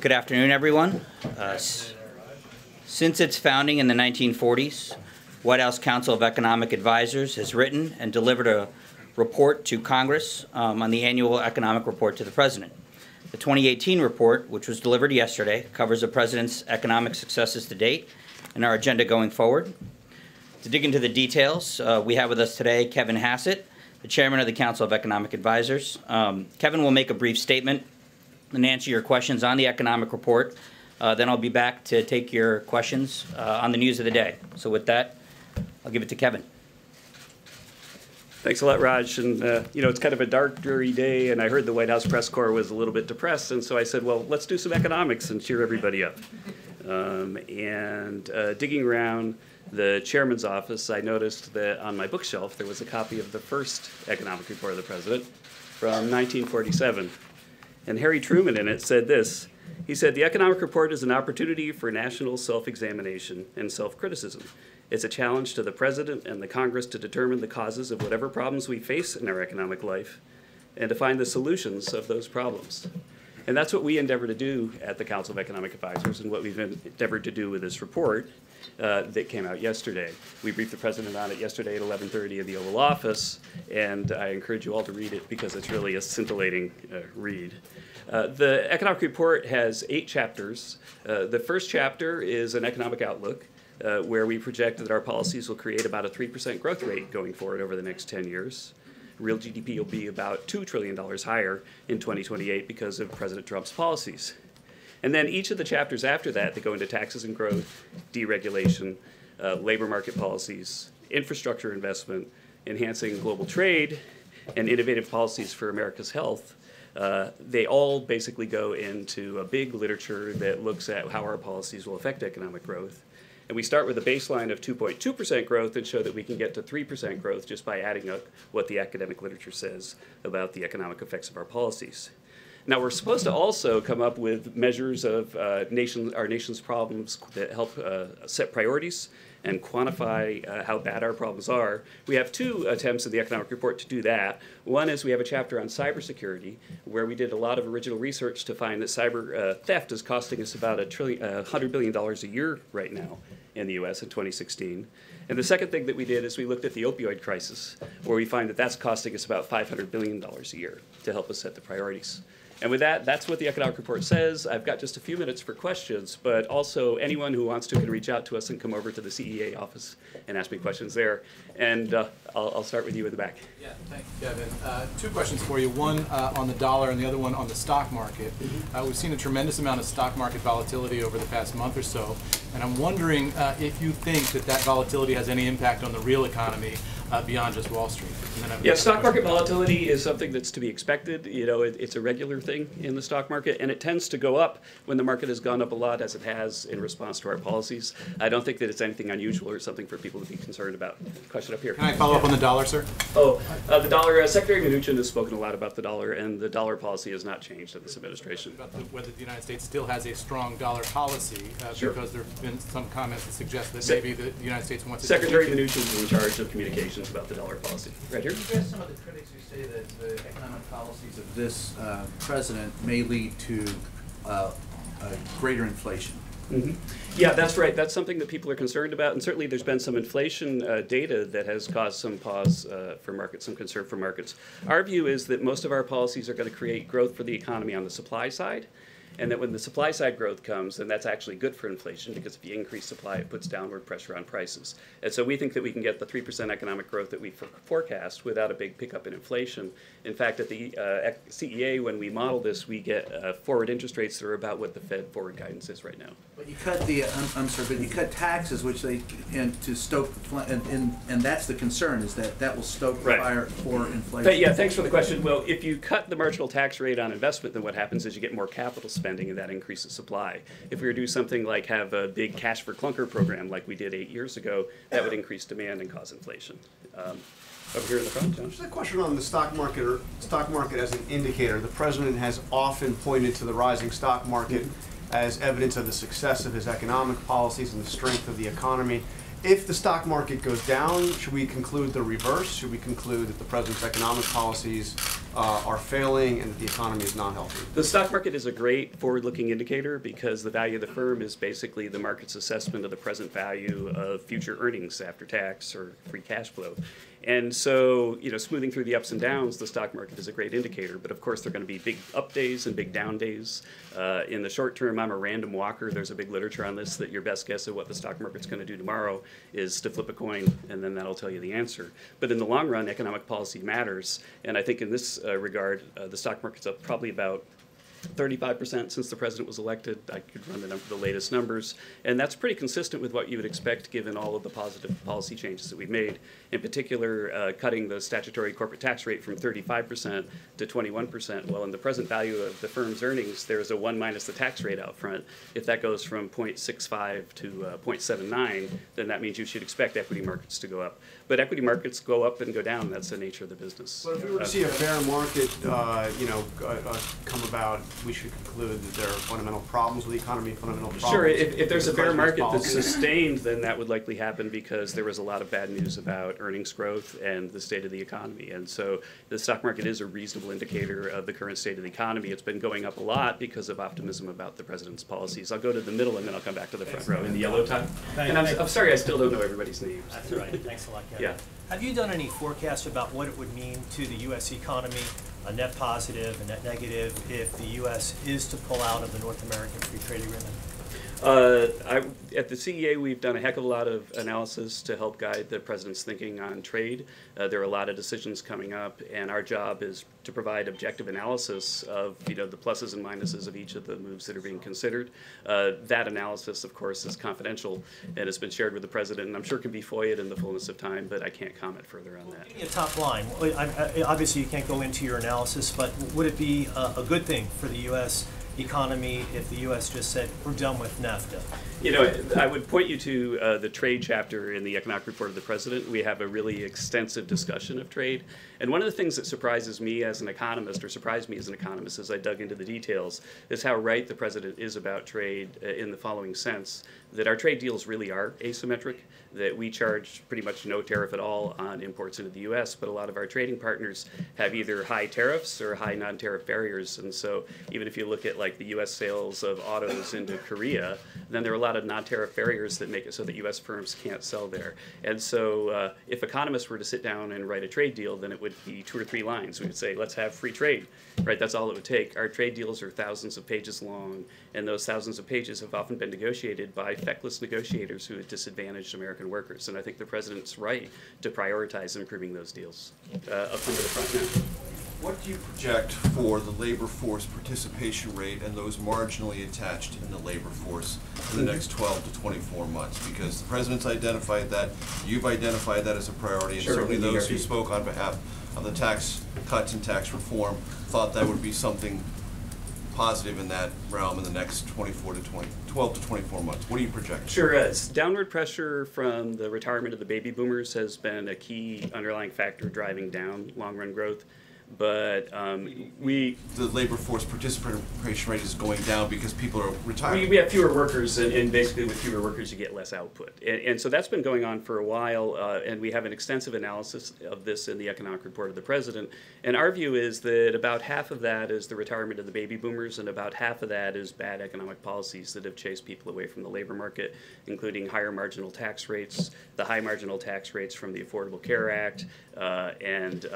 Good afternoon, everyone. Since its founding in the 1940s, White House Council of Economic Advisors has written and delivered a report to Congress on the annual economic report to the President. The 2018 report, which was delivered yesterday, covers the President's economic successes to date and our agenda going forward. To dig into the details, we have with us today Kevin Hassett, the Chairman of the Council of Economic Advisors. Kevin will make a brief statement and answer your questions on the economic report. Then I'll be back to take your questions on the news of the day. So with that, I'll give it to Kevin. Thanks a lot, Raj. And, it's kind of a dark, dreary day, and I heard the White House press corps was a little bit depressed, and so I said, well, let's do some economics and cheer everybody up. Digging around the chairman's office, I noticed that on my bookshelf there was a copy of the first economic report of the President from 1947. And Harry Truman in it said this. He said, "The economic report is an opportunity for national self-examination and self-criticism. It's a challenge to the President and the Congress to determine the causes of whatever problems we face in our economic life and to find the solutions of those problems." And that's what we endeavor to do at the Council of Economic Advisors and what we've endeavored to do with this report that came out yesterday. We briefed the President on it yesterday at 11:30 in the Oval Office, and I encourage you all to read it because it's really a scintillating read. The economic report has 8 chapters. The first chapter is an economic outlook where we project that our policies will create about a 3% growth rate going forward over the next 10 years. Real GDP will be about $2 trillion higher in 2028 because of President Trump's policies. And then each of the chapters after that go into taxes and growth, deregulation, labor market policies, infrastructure investment, enhancing global trade, and innovative policies for America's health. They all basically go into a big literature that looks at how our policies will affect economic growth. And we start with a baseline of 2.2% growth and show that we can get to 3% growth just by adding up what the academic literature says about the economic effects of our policies. Now, we're supposed to also come up with measures of our nation's problems that help set priorities and quantify how bad our problems are. We have 2 attempts in the economic report to do that. One is we have a chapter on cybersecurity, where we did a lot of original research to find that cyber theft is costing us about $100 billion a year right now in the U.S. in 2016. And the second thing that we did is we looked at the opioid crisis, where we find that that's costing us about $500 billion a year to help us set the priorities. And with that, that's what the economic report says. I've got just a few minutes for questions, but also anyone who wants to can reach out to us and come over to the CEA office and ask me questions there. And I'll start with you in the back. Yeah, thank you, Kevin. 2 questions for you, one on the dollar and the other one on the stock market. We've seen a tremendous amount of stock market volatility over the past month or so, and I'm wondering if you think that that volatility has any impact on the real economy beyond just Wall Street. Yeah, stock market volatility is something that's to be expected. You know, it's a regular thing in the stock market, and it tends to go up when the market has gone up a lot, as it has in response to our policies. I don't think that it's anything unusual or something for people to be concerned about. Question up here. Can I follow up on the dollar, sir? Oh, the dollar. Secretary Mnuchin has spoken a lot about the dollar, and the dollar policy has not changed in this administration. About whether the United States still has a strong dollar policy, Sure. Because there have been some comments that suggest that maybe the United States wants to... Secretary Mnuchin is in charge of communications about the dollar policy. Right here. You address some of the critics who say that the economic policies of this president may lead to greater inflation. Mm-hmm. Yeah, that's right. That's something that people are concerned about, and certainly there's been some inflation data that has caused some pause for markets, some concern for markets. Our view is that most of our policies are going to create growth for the economy on the supply side, and that when the supply side growth comes, then that's actually good for inflation, because if you increase supply, it puts downward pressure on prices. And so we think that we can get the 3% economic growth that we forecast without a big pickup in inflation. In fact, at the CEA, when we model this, we get forward interest rates that are about what the Fed forward guidance is right now. But you cut the, I'm sorry, but you cut taxes, which they, and to stoke, and that's the concern, is that that will stoke the fire for inflation. But yeah, thanks for the question. Well, if you cut the marginal tax rate on investment, then what happens is you get more capital spending, and that increases supply. If we were to do something like have a big cash for clunker program like we did 8 years ago, that would increase demand and cause inflation. Over here in the front, John. Just a question on the stock market as an indicator. The president has often pointed to the rising stock market as evidence of the success of his economic policies and the strength of the economy. If the stock market goes down, should we conclude the reverse? Should we conclude that the president's economic policies are failing and that the economy is not healthy? The stock market is a great forward-looking indicator because the value of the firm is basically the market's assessment of the present value of future earnings after tax or free cash flow. And so, smoothing through the ups and downs, the stock market is a great indicator. But of course, there are going to be big up days and big down days. In the short term, I'm a random walker. There's a big literature on this that your best guess of what the stock market's going to do tomorrow is to flip a coin, and then that'll tell you the answer. But in the long run, economic policy matters. And I think in this regard, the stock market's up probably about 35% since the president was elected. I could run the latest numbers, and that's pretty consistent with what you would expect given all of the positive policy changes that we've made. In particular, cutting the statutory corporate tax rate from 35% to 21%. Well, in the present value of the firm's earnings, there's a 1 minus the tax rate out front. If that goes from 0.65 to 0.79, then that means you should expect equity markets to go up. But equity markets go up and go down. That's the nature of the business. But if we were to see a bear market, come about, we should conclude that there are fundamental problems with the economy, fundamental problems. Sure, if there's a with the bear market president's that's policy. sustained, then that would likely happen because there was a lot of bad news about earnings growth and the state of the economy. And so the stock market is a reasonable indicator of the current state of the economy. It's been going up a lot because of optimism about the president's policies. I'll go to the middle and then I'll come back to the front row in the yellow tie. And I'm sorry, I still don't know everybody's names. That's all right. Thanks a lot, Kevin. Yeah. Have you done any forecasts about what it would mean to the U.S. economy, a net positive, a net negative, if the U.S. is to pull out of the North American Free Trade Agreement? At the CEA, we've done a heck of a lot of analysis to help guide the president's thinking on trade. There are a lot of decisions coming up, and our job is to provide objective analysis of the pluses and minuses of each of the moves that are being considered. That analysis, of course, is confidential and has been shared with the president, and I'm sure can be FOIA'd in the fullness of time, but I can't comment further on that. Give me a top line. Obviously, you can't go into your analysis, but would it be a good thing for the U.S. economy if the U.S. just said, we're done with NAFTA? I would point you to the trade chapter in the economic report of the president. We have a really extensive discussion of trade. And one of the things that surprises me as an economist, or surprised me as an economist as I dug into the details, is how right the president is about trade in the following sense, that our trade deals really are asymmetric, that we charge pretty much no tariff at all on imports into the U.S., but a lot of our trading partners have either high tariffs or high non-tariff barriers. And so even if you look at like the U.S. sales of autos into Korea, then there are a lot of non-tariff barriers that make it so that U.S. firms can't sell there. And so if economists were to sit down and write a trade deal, then it would be 2 or 3 lines. We would say, let's have free trade, right? That's all it would take. Our trade deals are thousands of pages long, and those thousands of pages have often been negotiated by feckless negotiators who have disadvantaged American workers. And I think the president's right to prioritize improving those deals. Up into the front now. What do you project for the labor force participation rate and those marginally attached in the labor force in the next 12 to 24 months? Because the president's identified that, you've identified that as a priority, and Sure, certainly in the those who ERP. spoke on behalf of the tax cuts and tax reform thought that would be something positive in that realm in the next 12 to 24 months. What do you project? Sure. Downward pressure from the retirement of the baby boomers has been a key underlying factor driving down long-run growth. But The labor force participation rate is going down because people are retiring. we have fewer workers, and basically with fewer workers you get less output. And so that's been going on for a while, and we have an extensive analysis of this in the economic report of the president. And our view is that about half of that is the retirement of the baby boomers, and about half of that is bad economic policies that have chased people away from the labor market, including higher marginal tax rates, the high marginal tax rates from the Affordable Care Act, and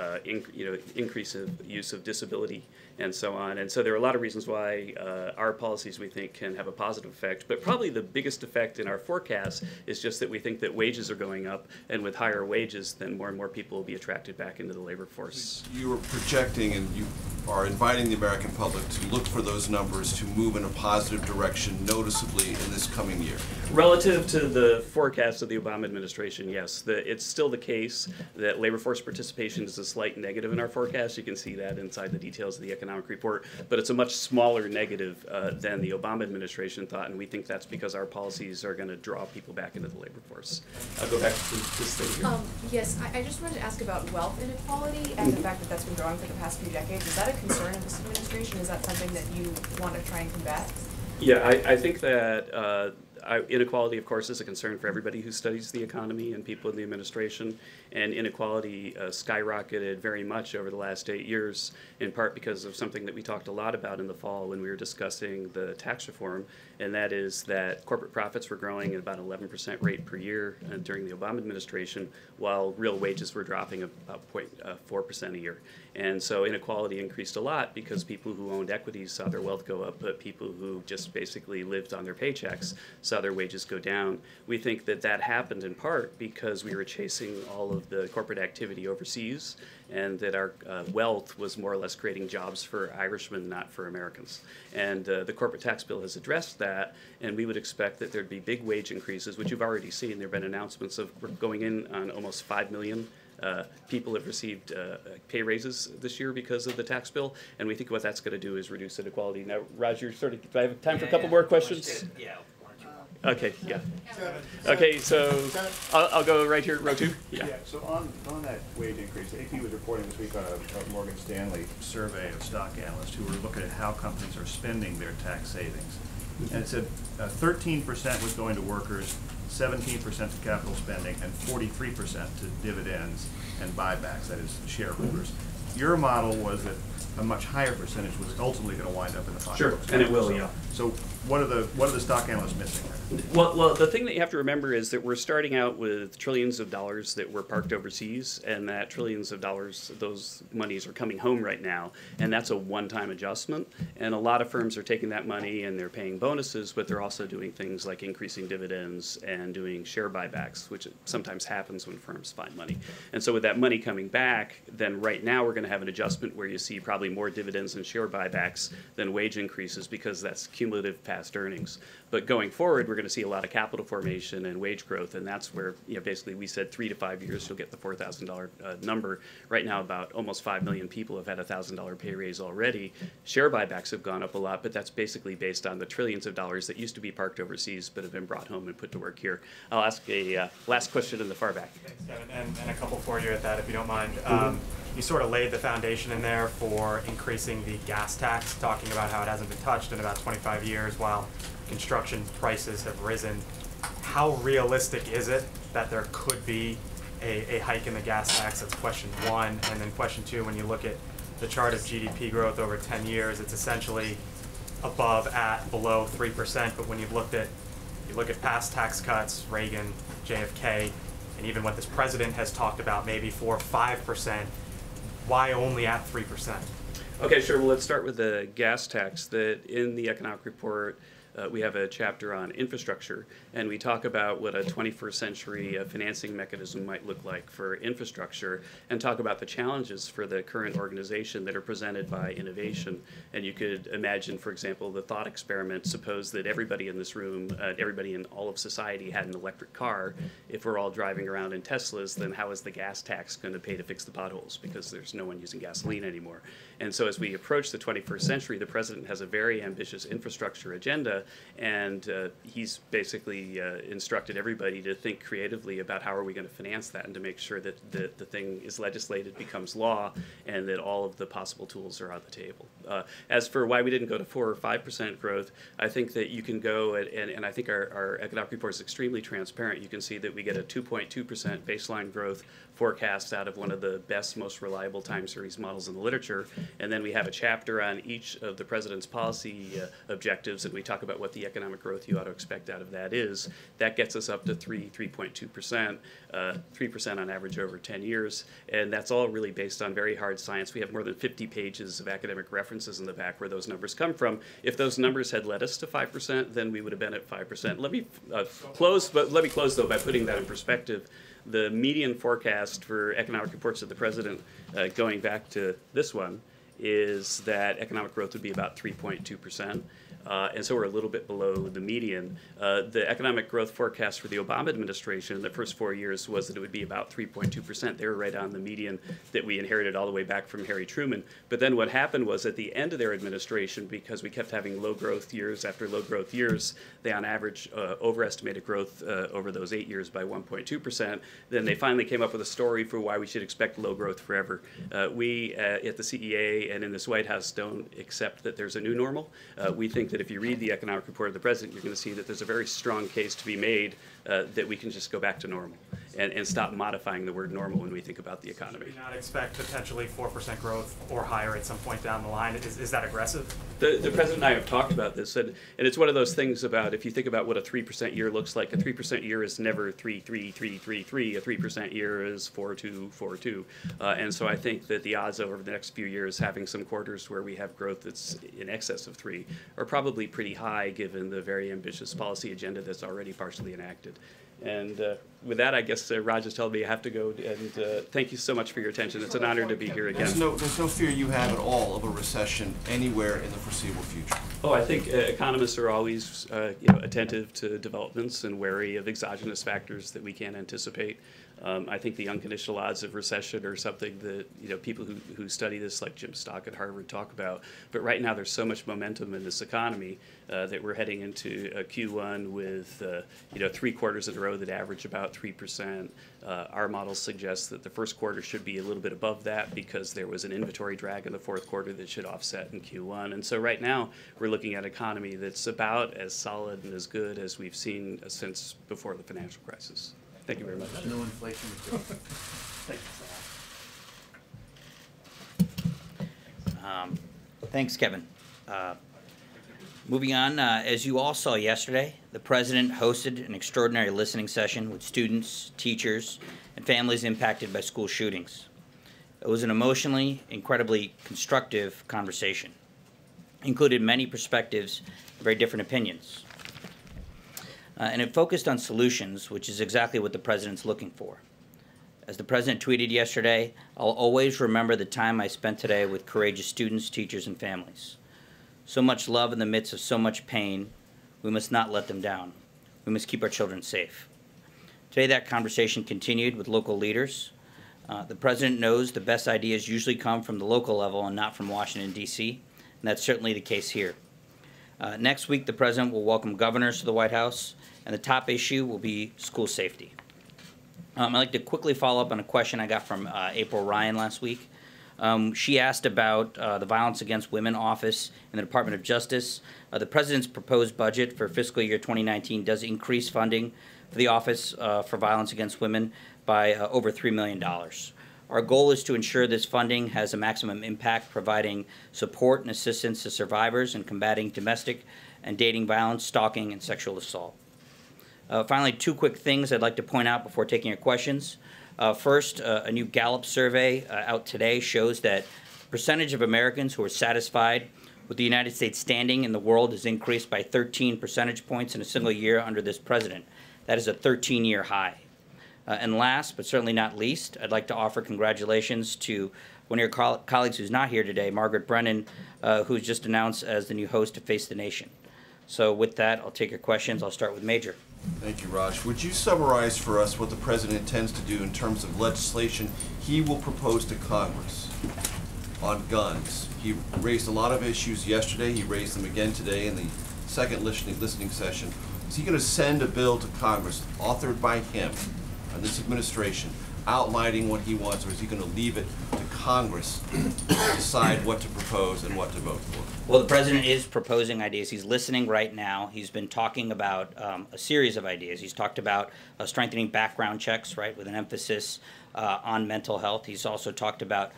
increase of use of disability and so on. And so there are a lot of reasons why our policies, we think, can have a positive effect. But probably the biggest effect in our forecast is just that we think that wages are going up, and with higher wages, then more and more people will be attracted back into the labor force. You are projecting and you are inviting the American public to look for those numbers to move in a positive direction noticeably in this coming year. Relative to the forecast of the Obama administration, yes. It's still the case that labor force participation is a slight negative in our forecast. You can see that inside the details of the economic report, but it's a much smaller negative than the Obama administration thought, and we think that's because our policies are going to draw people back into the labor force. I'll go back to this thing here. Yes, I just wanted to ask about wealth inequality and the fact that that's been growing for the past few decades. Is that a concern in this administration? Is that something that you want to try and combat? Yeah, I think that Inequality, of course, is a concern for everybody who studies the economy and people in the administration. And inequality skyrocketed very much over the last 8 years, in part because of something that we talked a lot about in the fall when we were discussing the tax reform, and that is that corporate profits were growing at about 11% rate per year during the Obama administration, while real wages were dropping about 0.4% a year. And so inequality increased a lot because people who owned equities saw their wealth go up, but people who just basically lived on their paychecks saw their wages go down. We think that that happened in part because we were chasing all of the corporate activity overseas, and that our wealth was more or less creating jobs for Irishmen, not for Americans. And the corporate tax bill has addressed that, and we would expect that there'd be big wage increases, which you've already seen. There have been announcements of we're going in on almost 5 million people have received pay raises this year because of the tax bill, and we think what that's going to do is reduce inequality. Now, Roger, do I have time for a couple more questions? Yeah. Okay, yeah. Okay, so I'll go right here, row 2. Yeah, so on that wage increase, AP was reporting this week on a Morgan Stanley survey of stock analysts who were looking at how companies are spending their tax savings. And it said 13% was going to workers, 17% to capital spending, and 43% to dividends and buybacks, that is, shareholders. Your model was that a much higher percentage was ultimately going to wind up in the pocketbooks. Sure, and it will, yeah. So what are the stock analysts missing there? Well, the thing that you have to remember is that we're starting out with trillions of dollars that were parked overseas, and that trillions of dollars, those monies are coming home right now, and that's a one-time adjustment. And a lot of firms are taking that money and they're paying bonuses, but they're also doing things like increasing dividends and doing share buybacks, which sometimes happens when firms find money. And so with that money coming back, then right now we're going to have an adjustment where you see probably more dividends and share buybacks than wage increases, because that's cumulative past earnings. But going forward, we're going to see a lot of capital formation and wage growth, and that's where, basically we said 3 to 5 years you'll get the $4,000 number. Right now, about almost 5 million people have had a $1,000 pay raise already. Share buybacks have gone up a lot, but that's basically based on the trillions of dollars that used to be parked overseas but have been brought home and put to work here. I'll ask a last question in the far back. Thanks, Kevin, and a couple for you at that, if you don't mind. You sort of laid the foundation in there for increasing the gas tax, talking about how it hasn't been touched in about 25 years while construction prices have risen. How realistic is it that there could be a hike in the gas tax? That's question one. And then question two, when you look at the chart of GDP growth over 10 years, it's essentially above, at, below 3%. But when you look at past tax cuts, Reagan, JFK, and even what this president has talked about, maybe 4 or 5%, why only at 3%? Okay, sure. Well, let's start with the gas tax. That in the economic report, we have a chapter on infrastructure, and we talk about what a 21st century financing mechanism might look like for infrastructure, and talk about the challenges for the current organization that are presented by innovation. And you could imagine, for example, the thought experiment: suppose that everybody in this room, everybody in all of society had an electric car. If we're all driving around in Teslas, then how is the gas tax going to pay to fix the potholes? Because there's no one using gasoline anymore. And so as we approach the 21st century, the president has a very ambitious infrastructure agenda, and he's basically instructed everybody to think creatively about how are we going to finance that, and to make sure that the thing is legislated, becomes law, and that all of the possible tools are on the table. As for why we didn't go to 4 or 5% growth, I think that you can go, and I think our economic report is extremely transparent. You can see that we get a 2.2% baseline growth forecast out of one of the best, most reliable time series models in the literature. And then we have a chapter on each of the president's policy objectives, and we talk about what the economic growth you ought to expect out of that is. That gets us up to 3.2%, 3% on average over 10 years. And that's all really based on very hard science. We have more than 50 pages of academic references in the back where those numbers come from. If those numbers had led us to 5%, then we would have been at 5%. Let me close though by putting that in perspective. The median forecast for economic reports of the president, going back to this one, is that economic growth would be about 3.2%. And so we're a little bit below the median. The economic growth forecast for the Obama administration in the first 4 years was that it would be about 3.2%. They were right on the median that we inherited all the way back from Harry Truman. But then what happened was at the end of their administration, because we kept having low growth years after low growth years, they on average overestimated growth over those 8 years by 1.2%. Then they finally came up with a story for why we should expect low growth forever. We at the CEA and in this White House don't accept that there's a new normal. We think that if you read the economic report of the president, you're going to see that there's a very strong case to be made that we can just go back to normal and stop modifying the word normal when we think about the economy. Do you not expect potentially 4% growth or higher at some point down the line? Is that aggressive? The president and I have talked about this, and it's one of those things about if you think about what a 3% year looks like, a 3% year is never 3, 3, 3, 3, 3. A 3% year is 4, 2, 4, 2. And so I think that the odds over the next few years having some quarters where we have growth that's in excess of 3 are probably pretty high given the very ambitious policy agenda that's already partially enacted. And with that, I guess Raj has told me I have to go, and thank you so much for your attention. It's an honor to be here again. There's no fear you have at all of a recession anywhere in the foreseeable future. Oh, I think economists are always attentive to developments and wary of exogenous factors that we can't anticipate. I think the unconditional odds of recession are something that people who study this, like Jim Stock at Harvard, talk about. But right now, there's so much momentum in this economy that we're heading into a Q1 with 3 quarters in a row that average about 3%. Our models suggest that the first quarter should be a little bit above that because there was an inventory drag in the fourth quarter that should offset in Q1. And so right now, we're looking at an economy that's about as solid and as good as we've seen since before the financial crisis. Thank you very much. No inflation. Thanks, Kevin. Moving on, as you all saw yesterday, the president hosted an extraordinary listening session with students, teachers, and families impacted by school shootings. It was an emotionally, incredibly constructive conversation. It included many perspectives and very different opinions. And it focused on solutions, which is exactly what the president's looking for. As the president tweeted yesterday, "I'll always remember the time I spent today with courageous students, teachers, and families. So much love in the midst of so much pain. We must not let them down. We must keep our children safe." Today, that conversation continued with local leaders. The president knows the best ideas usually come from the local level and not from Washington, D.C., and that's certainly the case here. Next week, the president will welcome governors to the White House, and the top issue will be school safety. I'd like to quickly follow up on a question I got from April Ryan last week. She asked about the Violence Against Women Office in the Department of Justice. The president's proposed budget for fiscal year 2019 does increase funding for the Office for Violence Against Women by over $3 million. Our goal is to ensure this funding has a maximum impact, providing support and assistance to survivors and combating domestic and dating violence, stalking, and sexual assault. Finally, 2 quick things I'd like to point out before taking your questions. First, a new Gallup survey out today shows that the percentage of Americans who are satisfied with the United States standing in the world has increased by 13 percentage points in a single year under this president. That is a 13-year high. And last, but certainly not least, I'd like to offer congratulations to one of your colleagues who's not here today, Margaret Brennan, who's just announced as the new host of Face the Nation. So with that, I'll take your questions. I'll start with Major. Thank you, Raj. Would you summarize for us what the president intends to do in terms of legislation he will propose to Congress on guns? He raised a lot of issues yesterday. He raised them again today in the second listening session. Is he going to send a bill to Congress authored by him and this administration outlining what he wants, or is he going to leave it to Congress to decide what to propose and what to vote for? Well, the president is proposing ideas. He's listening right now. He's been talking about a series of ideas. He's talked about strengthening background checks, right, with an emphasis on mental health. He's also talked about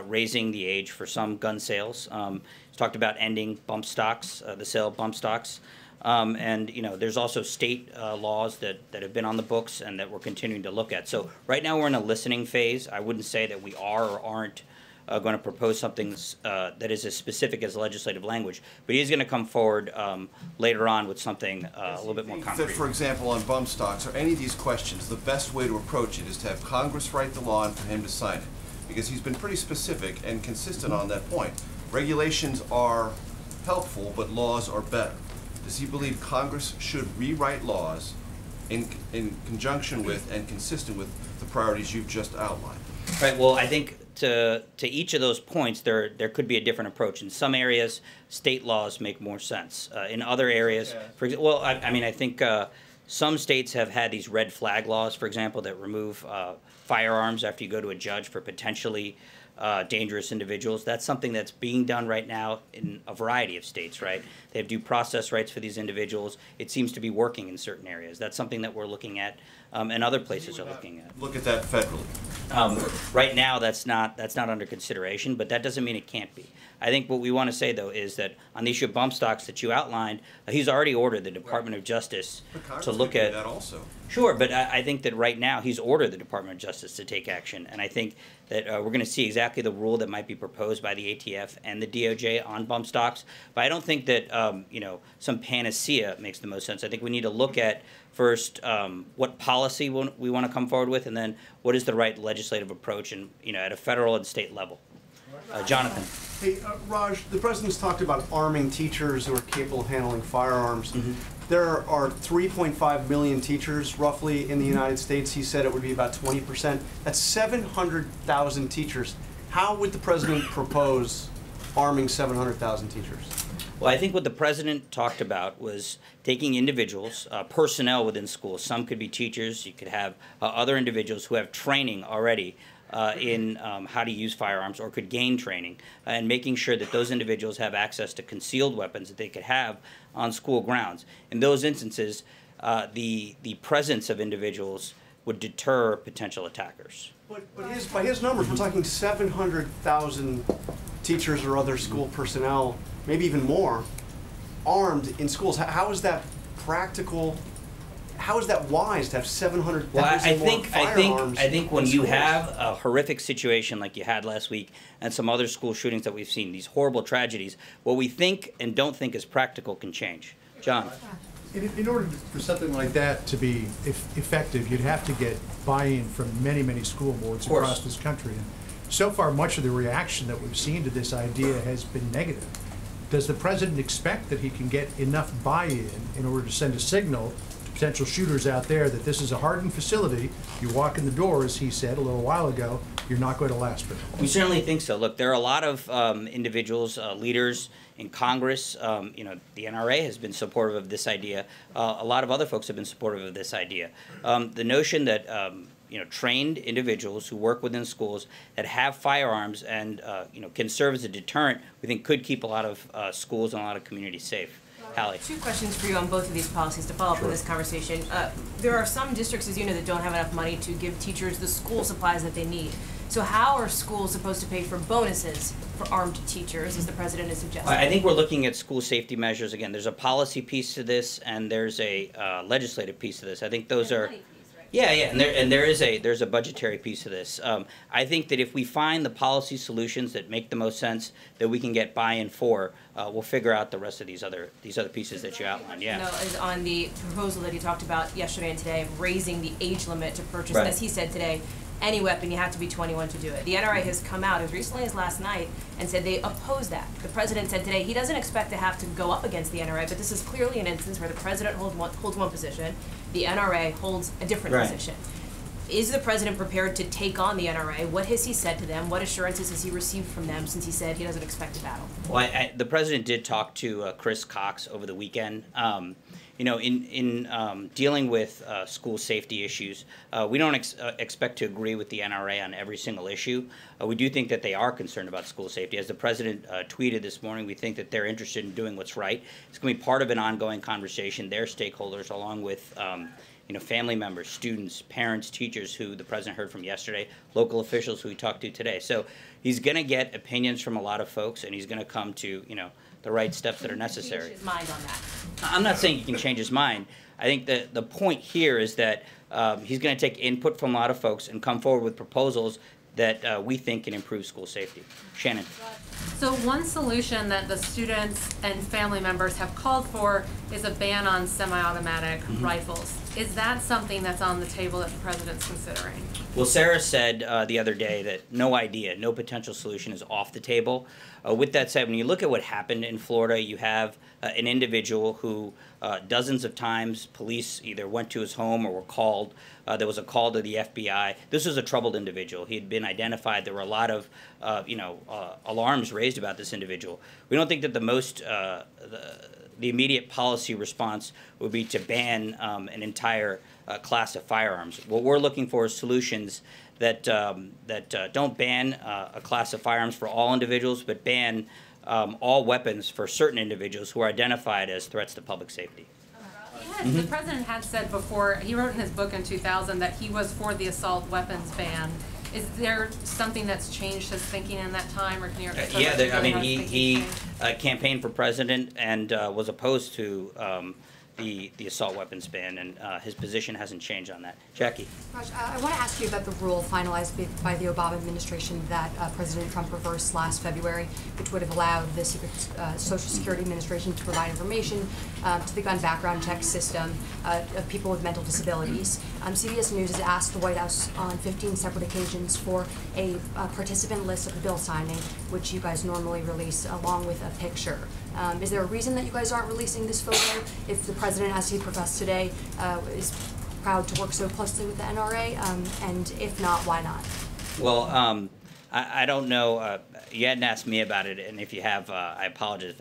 raising the age for some gun sales. He's talked about ending bump stocks, the sale of bump stocks. And there's also state laws that have been on the books and that we're continuing to look at. So right now we're in a listening phase. I wouldn't say that we are or aren't going to propose something that is as specific as legislative language, but he's going to come forward later on with something a little bit more concrete. For example, on bump stocks or any of these questions, the best way to approach it is to have Congress write the law and for him to sign it, because he's been pretty specific and consistent on that point. Regulations are helpful, but laws are better. Does he believe Congress should rewrite laws in conjunction with and consistent with the priorities you've just outlined? Right. Well, I think to each of those points, there could be a different approach. In some areas, state laws make more sense. In other areas, for example, well, I think some states have had these red flag laws, for example, that remove firearms after you go to a judge for potentially dangerous individuals. That's something that's being done right now in a variety of states, right? They have due process rights for these individuals. It seems to be working in certain areas. That's something that we're looking at, and other places are looking at. Look at that federally. Right now, that's not under consideration, but that doesn't mean it can't be. I think what we want to say, though, is that on the issue of bump stocks that you outlined, he's already ordered the Department of Justice to look at that also. Sure, but I think that right now he's ordered the Department of Justice to take action, and I think that we're going to see exactly the rule that might be proposed by the ATF and the DOJ on bump stocks. But I don't think that some panacea makes the most sense. I think we need to look at first what policy we want to come forward with, and then what is the right legislative approach, and at a federal and state level. Jonathan. Hey, Raj, the president's talked about arming teachers who are capable of handling firearms. Mm-hmm. There are 3.5 million teachers roughly in the United States. He said it would be about 20%. That's 700,000 teachers. How would the president propose arming 700,000 teachers? Well, I think what the president talked about was taking individuals, personnel within schools. Some could be teachers. You could have other individuals who have training already in how to use firearms or could gain training, and making sure that those individuals have access to concealed weapons that they could have on school grounds. In those instances, the presence of individuals would deter potential attackers. But by his numbers, we're talking 700,000 teachers or other school personnel, maybe even more, armed in schools. How is that practical? How is that wise to have 700,000 more firearms? I think when you have a horrific situation like you had last week and some other school shootings that we've seen, these horrible tragedies, what we think and don't think is practical can change. John. In order for something like that to be effective, you'd have to get buy-in from many, many school boards across this country. And so far, much of the reaction that we've seen to this idea has been negative. Does the president expect that he can get enough buy-in in order to send a signal to potential shooters out there that this is a hardened facility? You walk in the door, as he said a little while ago, you're not going to last very long. We certainly think so. Look, there are a lot of individuals, leaders in Congress. The NRA has been supportive of this idea. A lot of other folks have been supportive of this idea. The notion that trained individuals who work within schools that have firearms and can serve as a deterrent, we think could keep a lot of schools and a lot of communities safe. Hallie. Two questions for you on both of these policies to follow up on this conversation. There are some districts, as you know, that don't have enough money to give teachers the school supplies that they need. So how are schools supposed to pay for bonuses for armed teachers, as the president has suggested? I think we're looking at school safety measures. Again, there's a policy piece to this, and there's a legislative piece to this. I think those are. Yeah, and there's a budgetary piece to this. I think that if we find the policy solutions that make the most sense, that we can get buy-in for, we'll figure out the rest of these other pieces that you outlined. Yeah. No, is on the proposal that he talked about yesterday and today of raising the age limit to purchase, as he said today, any weapon, you have to be 21 to do it. The NRA has come out as recently as last night and said they oppose that. The president said today he doesn't expect to have to go up against the NRA, but this is clearly an instance where the president holds one position, the NRA holds a different position. Is the president prepared to take on the NRA? What has he said to them? What assurances has he received from them since he said he doesn't expect a battle? Well, the president did talk to Chris Cox over the weekend. In dealing with school safety issues, we don't expect to agree with the NRA on every single issue. We do think that they are concerned about school safety. As the president tweeted this morning, we think that they're interested in doing what's right. It's going to be part of an ongoing conversation. Their stakeholders, along with family members, students, parents, teachers who the president heard from yesterday, local officials who he talked to today. So he's going to get opinions from a lot of folks, and he's going to come to the right steps that are necessary. Change his mind on that. I'm not saying he can change his mind. I think that the point here is that he's going to take input from a lot of folks and come forward with proposals that we think can improve school safety. Shannon. So one solution that the students and family members have called for is a ban on semi-automatic rifles. Is that something that's on the table that the president's considering? Well, Sarah said the other day that no potential solution is off the table. With that said, when you look at what happened in Florida, you have an individual who dozens of times police either went to his home or were called. There was a call to the FBI. This was a troubled individual. He had been identified. There were a lot of alarms raised about this individual. We don't think that the the immediate policy response would be to ban an entire class of firearms. What we're looking for is solutions that don't ban a class of firearms for all individuals, but ban all weapons for certain individuals who are identified as threats to public safety. The president had said before, he wrote in his book in 2000 that he was for the assault weapons ban. Is there something that's changed his thinking in that time, or can you? I mean, he campaigned for president and was opposed to the assault weapons ban, and his position hasn't changed on that. Jackie. Raj, I want to ask you about the rule finalized by the Obama administration that President Trump reversed last February, which would have allowed the Social Security Administration to provide information to the gun background check system of people with mental disabilities. CBS News has asked the White House on 15 separate occasions for a participant list of the bill signing, which you guys normally release along with a picture. Is there a reason that you guys aren't releasing this photo if the president, as he professed today, is proud to work so closely with the NRA? And if not, why not? Well, I don't know. You hadn't asked me about it, and if you have, I apologize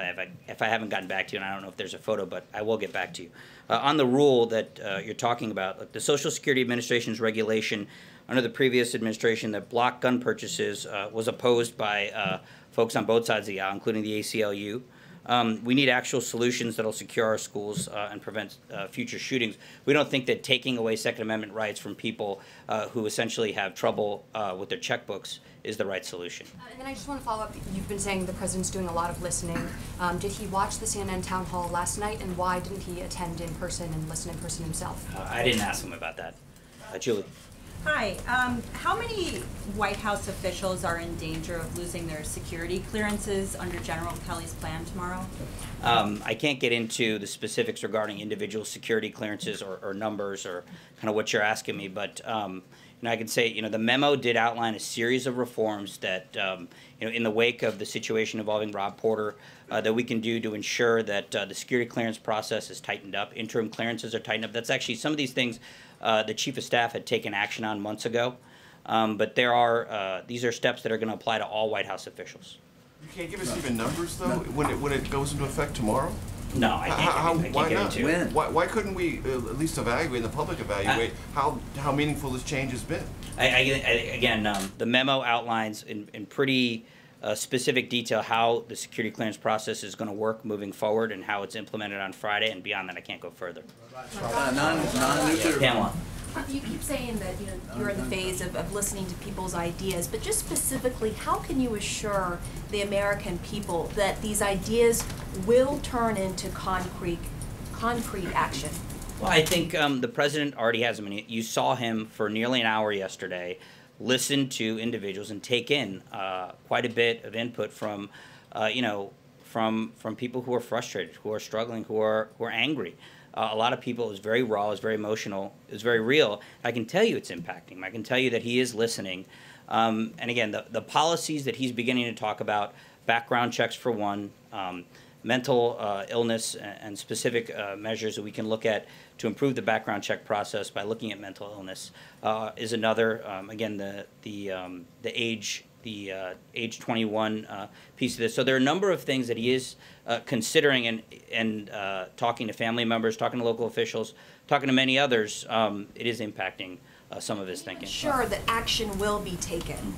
if I haven't gotten back to you, and I don't know if there's a photo, but I will get back to you. On the rule that you're talking about, the Social Security Administration's regulation under the previous administration that blocked gun purchases was opposed by folks on both sides of the aisle, including the ACLU. We need actual solutions that will secure our schools and prevent future shootings. We don't think that taking away Second Amendment rights from people who essentially have trouble with their checkbooks is the right solution. And then I just want to follow up. You've been saying the president's doing a lot of listening. Did he watch the CNN town hall last night, and why didn't he attend in person and listen in person himself? I didn't ask him about that. Julie. Hi. How many White House officials are in danger of losing their security clearances under General Kelly's plan tomorrow? I can't get into the specifics regarding individual security clearances or numbers or kind of what you're asking me, but I can say, the memo did outline a series of reforms that, in the wake of the situation involving Rob Porter, that we can do to ensure that the security clearance process is tightened up, interim clearances are tightened up. That's actually some of these things the Chief of Staff had taken action on months ago, but these are steps that are going to apply to all White House officials. You can't give us even numbers, though, when it goes into effect tomorrow? No, I can't why get not? into it. Why couldn't we at least evaluate, and the public evaluate, how meaningful this change has been? Again, the memo outlines in pretty specific detail how the security clearance process is going to work moving forward and how it's implemented on Friday, and beyond that I can't go further. Non-nuclear. Pamela. You keep saying that you're in the phase of listening to people's ideas, but just specifically, how can you assure the American people that these ideas will turn into concrete action? Well, I think the president already has them. You saw him for nearly an hour yesterday listen to individuals and take in quite a bit of input from, from people who are frustrated, who are struggling, who are angry. A lot of people, it was very raw, it was very emotional, it was very real. I can tell you it's impacting him. I can tell you that he is listening. And again, the policies that he's beginning to talk about, background checks for one, mental illness and specific measures that we can look at to improve the background check process by looking at mental illness is another. Again, the age 21 piece of this. So there are a number of things that he is considering and talking to family members, talking to local officials, talking to many others. It is impacting some of his thinking. Sure that action will be taken.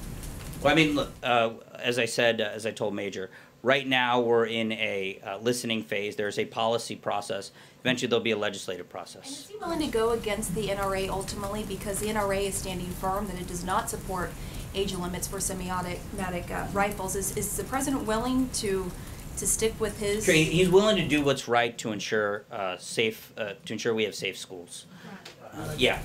Well, I mean, look, as I said, as I told Major, right now we're in a listening phase. There's a policy process. Eventually there'll be a legislative process. And is he willing to go against the NRA ultimately, because the NRA is standing firm that it does not support age limits for semi-automatic rifles? Is the president willing to stick with his? Sure, he's willing to do what's right to ensure we have safe schools. Yeah.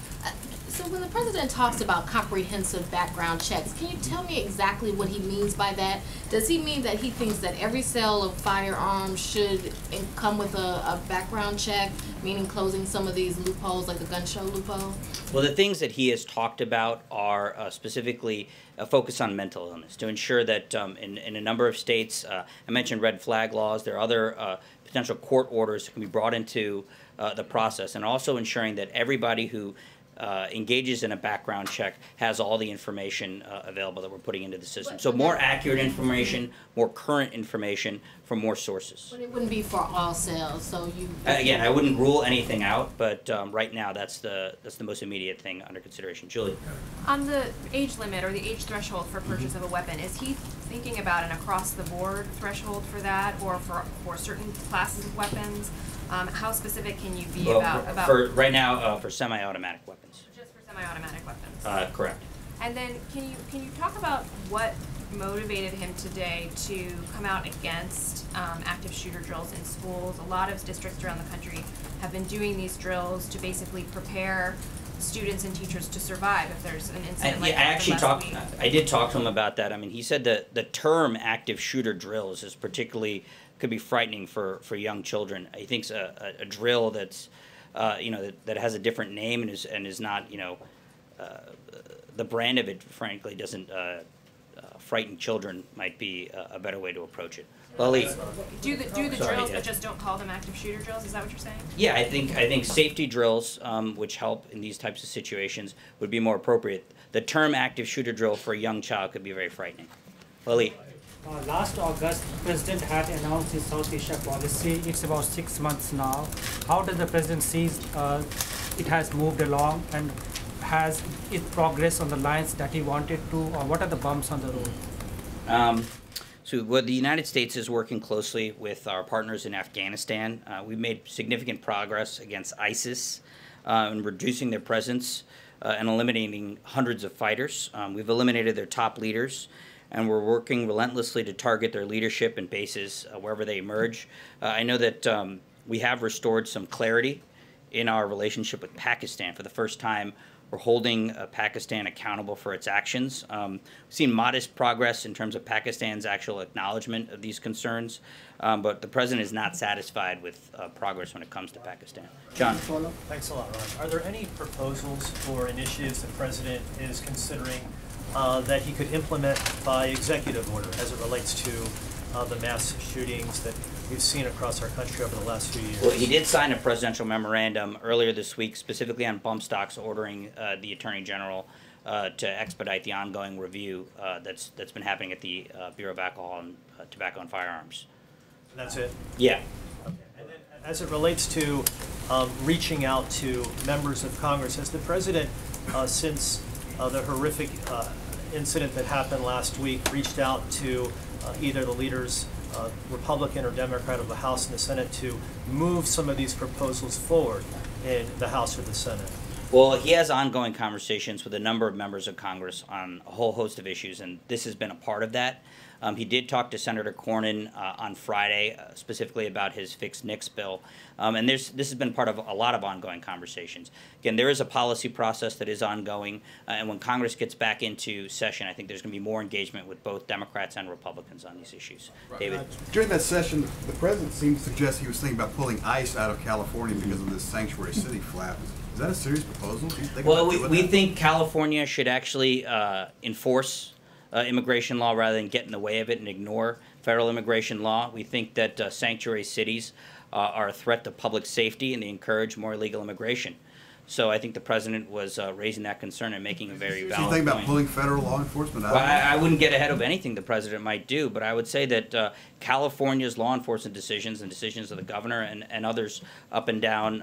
So when the president talks about comprehensive background checks, can you tell me exactly what he means by that? Does he mean that he thinks that every sale of firearms should come with a background check, meaning closing some of these loopholes, like the gun show loophole? Well, the things that he has talked about are specifically a focus on mental illness, to ensure that in a number of states, I mentioned red flag laws, there are other potential court orders that can be brought into the process, and also ensuring that everybody who engages in a background check has all the information available that we're putting into the system. So more accurate information, more current information from more sources. But it wouldn't be for all sales, so you. Again, I wouldn't rule anything out, but right now that's the most immediate thing under consideration. Julie? On the age limit or the age threshold for purchase of a weapon, is he thinking about an across-the-board threshold for that, or for certain classes of weapons? How specific can you be about For right now, for semi-automatic weapons. Just for semi-automatic weapons? Correct. And then can you talk about what motivated him today to come out against active shooter drills in schools? A lot of districts around the country have been doing these drills to basically prepare students and teachers to survive if there's an incident like that. I did talk to him about that. I mean, he said that the term active shooter drills is particularly could be frightening for young children. He thinks a drill that's that has a different name and is not the brand of it, frankly, doesn't frighten children might be a better way to approach it. Lali. Do the drills, but just don't call them active shooter drills. Is that what you're saying? Yeah, I think safety drills, which help in these types of situations, would be more appropriate. The term active shooter drill for a young child could be very frightening. Lali. Last August, the President had announced his South Asia policy. It's about 6 months now. How does the President see it has moved along, and has it progressed on the lines that he wanted to, or what are the bumps on the road? So the United States is working closely with our partners in Afghanistan. We've made significant progress against ISIS in reducing their presence and eliminating hundreds of fighters. We've eliminated their top leaders, and we're working relentlessly to target their leadership and bases wherever they emerge. I know that we have restored some clarity in our relationship with Pakistan. For the first time, we're holding Pakistan accountable for its actions. We've seen modest progress in terms of Pakistan's actual acknowledgement of these concerns, but the President is not satisfied with progress when it comes to Pakistan. John. Thanks a lot, Ron. Are there any proposals or initiatives the President is considering that he could implement by executive order as it relates to the mass shootings that we've seen across our country over the last few years? Well, he did sign a presidential memorandum earlier this week, specifically on bump stocks, ordering the Attorney General to expedite the ongoing review that's been happening at the Bureau of Alcohol and Tobacco and Firearms. And that's it? Yeah. Okay. And then as it relates to reaching out to members of Congress, has the President, since the horrific incident that happened last week, reached out to either the leaders, Republican or Democrat, of the House and the Senate to move some of these proposals forward in the House or the Senate? Well, he has ongoing conversations with a number of members of Congress on a whole host of issues, and this has been a part of that. He did talk to Senator Cornyn on Friday, specifically about his fixed NICS bill, and this has been part of a lot of ongoing conversations. Again, there is a policy process that is ongoing, and when Congress gets back into session, I think there's going to be more engagement with both Democrats and Republicans on these issues. Right. David? During that session, the President seemed to suggest he was thinking about pulling ICE out of California because of this sanctuary city flap. Is that a serious proposal? Well, we think California should actually enforce immigration law rather than get in the way of it and ignore federal immigration law. We think that sanctuary cities are a threat to public safety, and they encourage more illegal immigration. So I think the President was raising that concern and making a very valid point. So you think about pulling federal law enforcement out? Well, I wouldn't get ahead of anything the President might do, but I would say that California's law enforcement decisions and decisions of the governor and others up and down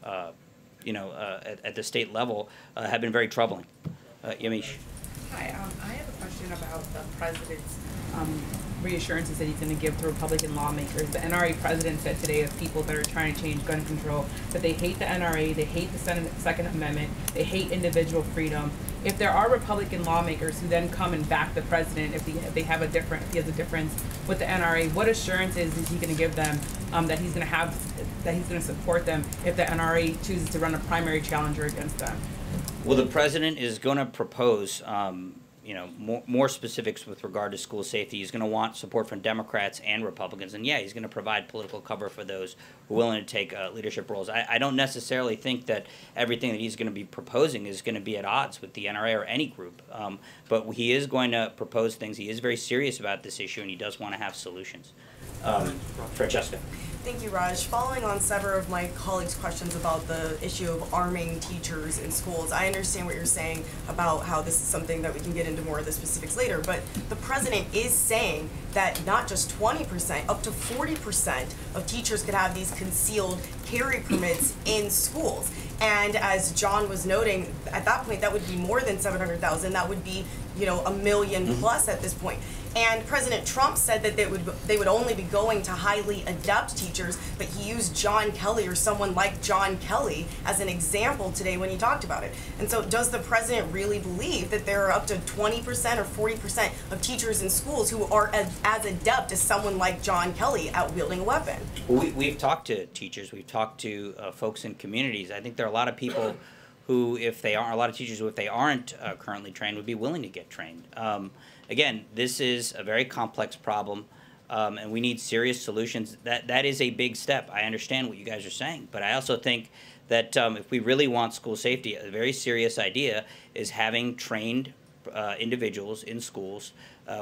at the state level have been very troubling. Yamiche. Hi, I have a question about the President's reassurances that he's going to give to Republican lawmakers. The NRA president said today of people that are trying to change gun control that they hate the NRA, they hate the Second Amendment, they hate individual freedom. If there are Republican lawmakers who then come and back the president, if he has a difference with the NRA, what assurances is he going to give them that he's going to support them if the NRA chooses to run a primary challenger against them? Well, the President is going to propose, more specifics with regard to school safety. He's going to want support from Democrats and Republicans, and yeah, he's going to provide political cover for those who are willing to take leadership roles. I don't necessarily think that everything that he's going to be proposing is going to be at odds with the NRA or any group, but he is going to propose things. He is very serious about this issue, and he does want to have solutions. Francesca. Thank you, Raj. Following on several of my colleagues' questions about the issue of arming teachers in schools, I understand what you're saying about how this is something that we can get into more of the specifics later, but the president is saying that not just 20%, up to 40% of teachers could have these concealed carry permits in schools. And as John was noting, at that point, that would be more than 700,000. That would be, you know, 1 million plus at this point. And President Trump said that they would only be going to highly adept teachers, but he used John Kelly or someone like John Kelly as an example today when he talked about it. And so does the president really believe that there are up to 20% or 40% of teachers in schools who are as adept as someone like John Kelly at wielding a weapon? Well, we've talked to teachers, we've talked to folks in communities. I think there are a lot of people who, if they aren't, a lot of teachers who, if they aren't currently trained, would be willing to get trained. Again, this is a very complex problem, and we need serious solutions. That is a big step. I understand what you guys are saying, but I also think that if we really want school safety, a very serious idea is having trained individuals in schools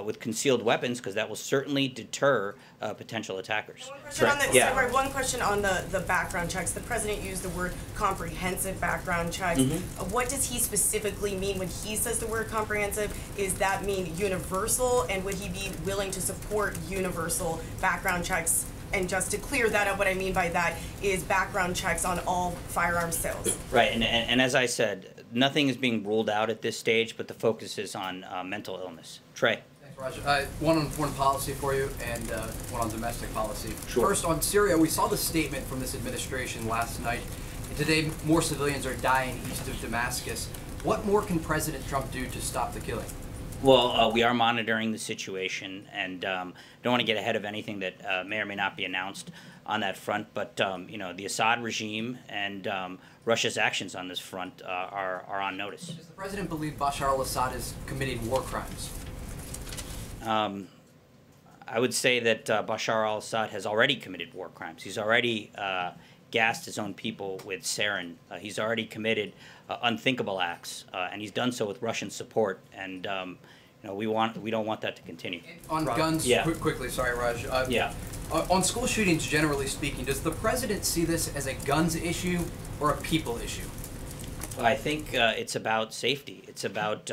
with concealed weapons, because that will certainly deter potential attackers. One question on the background checks. The president used the word comprehensive background checks. What does he specifically mean when he says the word comprehensive? Does that mean universal, and would he be willing to support universal background checks? And just to clear that up, what I mean by that is background checks on all firearm sales. Right, and as I said, nothing is being ruled out at this stage, but the focus is on mental illness. Trey. Thanks, Raj. One on foreign policy for you, and one on domestic policy. Sure. First, on Syria, we saw the statement from this administration last night. And today, more civilians are dying east of Damascus. What more can President Trump do to stop the killing? Well, we are monitoring the situation, and don't want to get ahead of anything that may or may not be announced on that front. But you know, the Assad regime and Russia's actions on this front are on notice. Does the president believe Bashar al-Assad is committing war crimes? I would say that Bashar al-Assad has already committed war crimes. He's already gassed his own people with sarin. He's already committed unthinkable acts, and he's done so with Russian support. And you know, we don't want that to continue. On guns, quickly, sorry, Raj. On school shootings, generally speaking, does the president see this as a guns issue or a people issue? I think it's about safety. It's about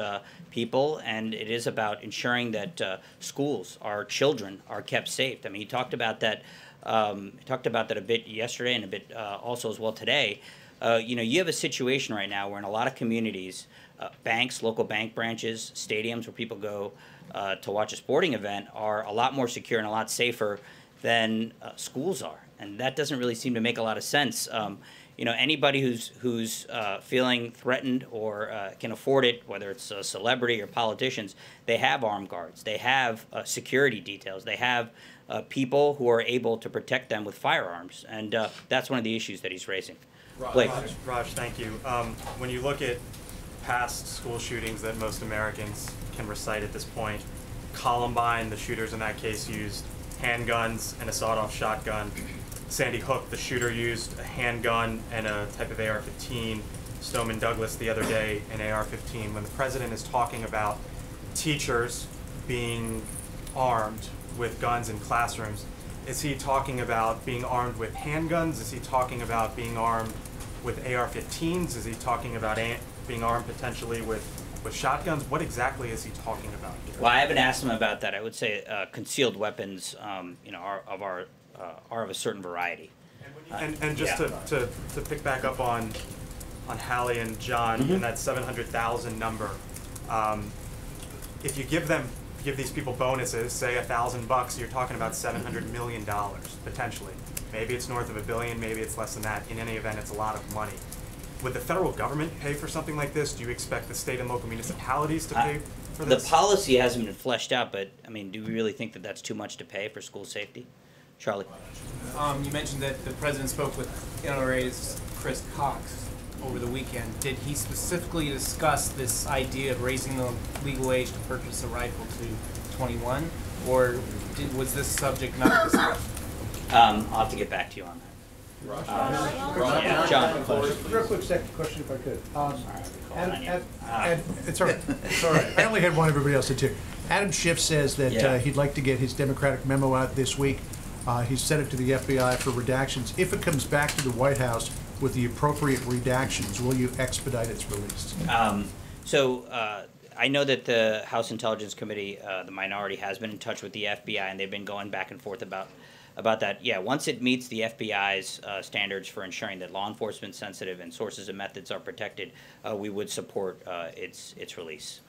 people, and it is about ensuring that schools, our children, are kept safe. I mean, he talked about that. He talked about that a bit yesterday, and a bit also as well today. You know, you have a situation right now where in a lot of communities, banks, local bank branches, stadiums where people go to watch a sporting event are a lot more secure and a lot safer than schools are, and that doesn't really seem to make a lot of sense. You know, anybody who's feeling threatened or can afford it, whether it's a celebrity or politicians, they have armed guards, they have security details, they have people who are able to protect them with firearms, and that's one of the issues that he's raising. Raj, thank you. When you look at past school shootings that most Americans can recite at this point, Columbine, the shooters in that case used handguns and a sawed-off shotgun. Sandy Hook, the shooter used a handgun and a type of AR-15. Stoneman Douglas the other day, an AR-15. When the president is talking about teachers being armed with guns in classrooms, is he talking about being armed with handguns? Is he talking about being armed with AR-15s? Is he talking about being armed potentially with shotguns? What exactly is he talking about here? Well, I haven't asked him about that. I would say concealed weapons, you know, are of a certain variety. And just to pick back up on Hallie and John and that 700,000 number, if you give these people bonuses, say $1,000, you're talking about $700 million potentially. Maybe it's north of $1 billion, maybe it's less than that. In any event, it's a lot of money. Would the federal government pay for something like this? Do you expect the state and local municipalities to pay for this? The policy hasn't been fleshed out, but I mean, do we really think that that's too much to pay for school safety? Charlie. You mentioned that the president spoke with NRA's Chris Cox over the weekend. Did he specifically discuss this idea of raising the legal age to purchase a rifle to 21, or was this subject not discussed? I'll have to get back to you on that. John. Real quick second question, if I could. It's all right. It's all right. I only had one. Everybody else did too. Adam Schiff says that he'd like to get his Democratic memo out this week. He sent it to the FBI for redactions. If it comes back to the White House with the appropriate redactions, will you expedite its release? I know that the House Intelligence Committee, the minority, has been in touch with the FBI, and they've been going back and forth about that. Yeah, once it meets the FBI's standards for ensuring that law enforcement sensitive and sources and methods are protected, we would support its release.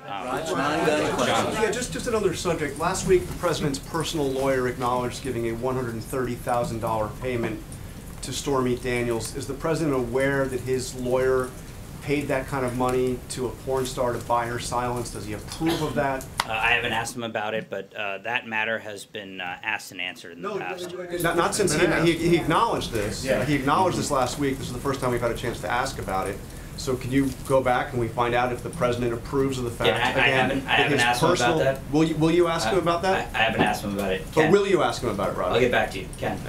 Yeah, just another subject. Last week, the president's personal lawyer acknowledged giving a $130,000 payment to Stormy Daniels. Is the president aware that his lawyer paid that kind of money to a porn star to buy her silence? Does he approve of that? I haven't asked him about it, but that matter has been asked and answered in the past. Not since he acknowledged this. Yeah. He acknowledged this last week. This is the first time we've had a chance to ask about it. So can you go back and we find out if the president approves of the fact? Yeah, I haven't asked him about that. Will you ask him about that? I haven't asked him about it. But will you ask him about it, Rob? I'll get back to you. Ken.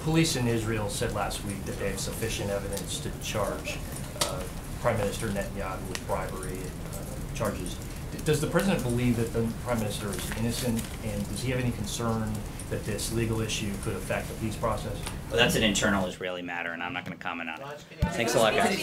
Police in Israel said last week that they have sufficient evidence to charge Prime Minister Netanyahu with bribery charges. Does the president believe that the Prime Minister is innocent, and does he have any concern that this legal issue could affect the peace process? Well, that's an internal Israeli matter, and I'm not going to comment on it. Thanks a lot, guys.